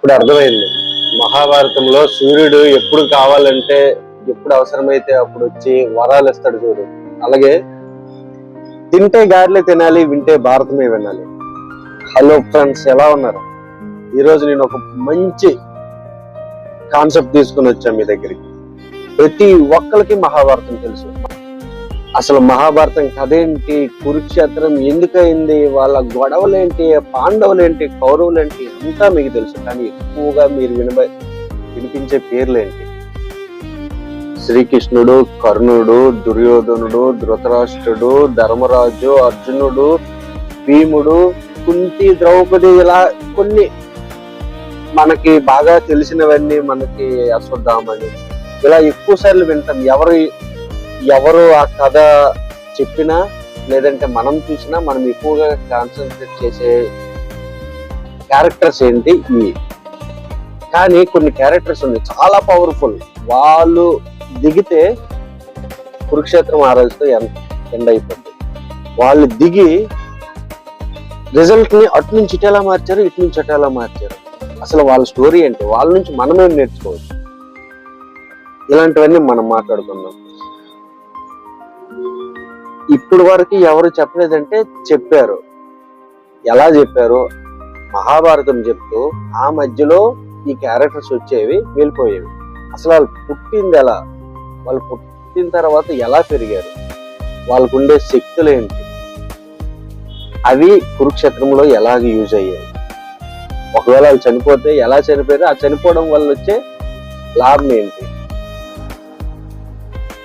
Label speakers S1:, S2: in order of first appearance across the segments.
S1: అప్పుడు అర్థమైంది, మహాభారతంలో సూర్యుడు ఎప్పుడు కావాలంటే ఎప్పుడు అవసరమైతే అప్పుడు వచ్చి వరాలు ఇస్తాడు చూడు. అలాగే తింటే గారెలే తినాలి, వింటే భారతమే వినాలి. హలో ఫ్రెండ్స్, ఎలా ఉన్నారు? ఈరోజు నేను ఒక మంచి కాన్సెప్ట్ తీసుకుని వచ్చాను మీ దగ్గరికి. ప్రతి ఒక్కరికి మహాభారతం తెలుసు. అసలు మహాభారతం కథ ఏంటి, కురుక్షేత్రం ఎందుకయింది, వాళ్ళ గొడవలేంటి, పాండవులేంటి, కౌరవులేంటి అంతా మీకు తెలుసు. కానీ ఎక్కువగా మీరు వినిపించే పేర్లేంటి? శ్రీకృష్ణుడు, కర్ణుడు, దుర్యోధనుడు, ధృతరాష్ట్రుడు, ధర్మరాజు, అర్జునుడు, భీముడు, కుంతి, ద్రౌపది, ఇలా కొన్ని మనకి బాగా తెలిసినవన్నీ, మనకి అశ్వత్థామని, ఇలా ఎక్కువ సార్లు వింటాం. ఎవరు ఆ కథ చెప్పినా లేదంటే మనం చూసినా మనం ఎక్కువగా కాన్సన్ట్రేట్ చేసే క్యారెక్టర్స్ ఏంటి ఇవి. కానీ కొన్ని క్యారెక్టర్స్ ఉన్నాయి చాలా పవర్ఫుల్. వాళ్ళు దిగితే కురుక్షేత్రం ఆరాల్సితో ఎండ్ అయిపోతుంది. వాళ్ళు దిగి రిజల్ట్ ని అటు నుంచి ఇటు ఎలా మార్చారు, ఇటు నుంచి అటు ఎలా మార్చారు, అసలు వాళ్ళ స్టోరీ ఏంటి, వాళ్ళ నుంచి మనమేం నేర్చుకోవచ్చు, ఇలాంటివన్నీ మనం మాట్లాడుకుందాం. ఇప్పుడు వరకు ఎవరు చెప్పలేదంటే చెప్పారు. ఎలా చెప్పారు? మహాభారతం చెప్తూ ఆ మధ్యలో ఈ క్యారెక్టర్స్ వచ్చేవి, వెళ్ళిపోయేవి. అసలు వాళ్ళు పుట్టింది ఎలా, వాళ్ళు పుట్టిన తర్వాత ఎలా పెరిగారు, వాళ్ళకు ఉండే శక్తులు ఏంటి, అవి కురుక్షేత్రంలో ఎలాగ యూజ్ అయ్యాయి, ఒకవేళ వాళ్ళు చనిపోతే ఎలా చనిపోయారు, ఆ చనిపోవడం వల్ల వచ్చే లాభం ఏంటి.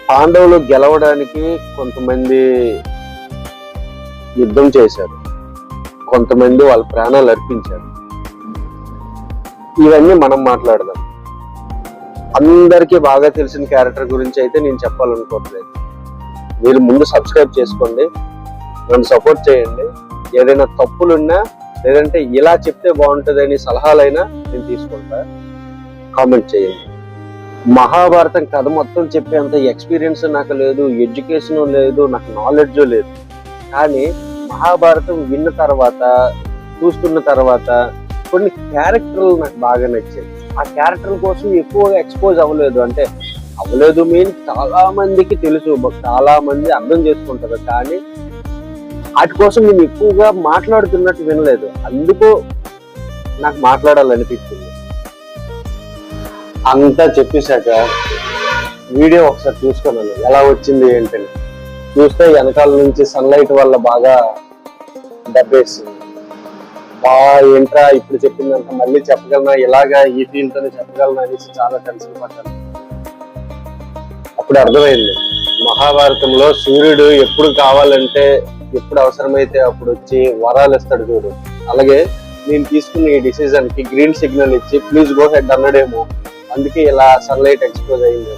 S1: పాండవులు గెలవడానికి కొంతమంది యుద్ధం చేశారు, కొంతమంది వాళ్ళ ప్రాణాలు అర్పించారు. ఇవన్నీ మనం మాట్లాడదాం. అందరికీ బాగా తెలిసిన క్యారెక్టర్ గురించి అయితే నేను చెప్పాలనుకోవట్లేదు. మీరు ముందు సబ్స్క్రైబ్ చేసుకోండి, నన్ను సపోర్ట్ చేయండి. ఏదైనా తప్పులున్నా లేదంటే ఇలా చెప్తే బాగుంటుందని సలహాలైనా నేను తీసుకుంటా. కామెంట్ చేయండి. మహాభారతం కథ మొత్తం చెప్పేంత ఎక్స్పీరియన్స్ నాకు లేదు, ఎడ్యుకేషన్ లేదు, నాకు నాలెడ్జ్ లేదు. కానీ మహాభారతం విన్న తర్వాత, చూస్తున్న తర్వాత కొన్ని క్యారెక్టర్లు నాకు బాగా నచ్చాయి. ఆ క్యారెక్టర్ కోసం ఎక్కువగా ఎక్స్పోజ్ అవ్వలేదు. అంటే అవ్వలేదు మీన్స్ చాలా మందికి తెలుసు, చాలా మంది అర్థం చేసుకుంటారు. కానీ వాటి కోసం నేను ఎక్కువగా మాట్లాడుతున్నట్టు వినలేదు. అందుకు నాకు మాట్లాడాలనిపించింది. అంతా చెప్పేశాక వీడియో ఒకసారి చూసుకున్నాను ఎలా వచ్చింది ఏంటని. చూస్తే వెనకాల నుంచి సన్లైట్ వల్ల బాగా దెబ్బేసింది. ఏంట్రా ఇప్పుడు చెప్పిందంత మళ్ళీ చెప్పగలనా, ఇలాగా ఈ దీంతోనే చెప్పగలనా అనేసి చాలా టెన్షన్ పడ్డాను. అప్పుడు అర్థమైంది, మహాభారతంలో సూర్యుడు ఎప్పుడు కావాలంటే ఎప్పుడు అవసరమైతే అప్పుడు వచ్చి వరాలు ఇస్తాడు చూడు. అలాగే నేను తీసుకున్న ఈ డిసిజన్ కి గ్రీన్ సిగ్నల్ ఇచ్చి ప్లీజ్ గో హెడ్ అన్నాడేమో, అందుకే ఇలా సన్లైట్ ఎక్స్పోజ్ అయింది.